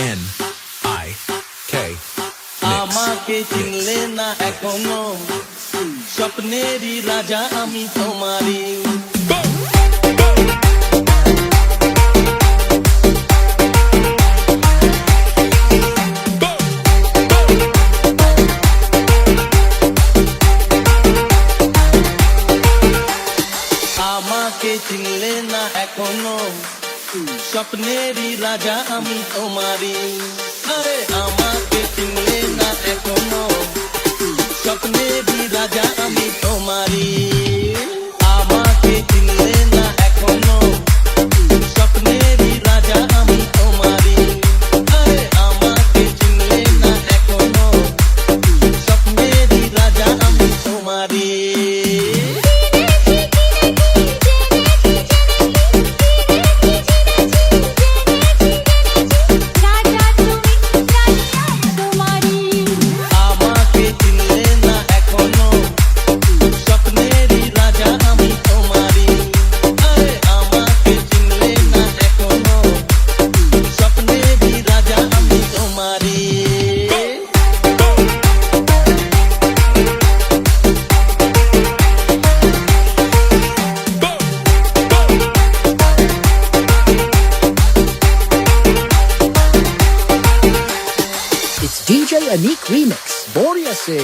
A-N-I-K আমাকে চিনলে না এখনো, স্বপ্নেরই রাজা আমি তোমারই। আমাকে চিনলে না এখনো, স্বপ্নেরই রাজা আমি তোমারই। আরে আমাকে চিনলে না এখনো, স্বপ্নেরই রাজা আমি তোমারই। আমাকে চিনলে না এখনো, স্বপ্নেরই রাজা আমি তোমারই। আরে আমাকে চিনলে না এখনো, স্বপ্নেরই রাজা আমি তোমারই। DJ Anik Remix. Boria se.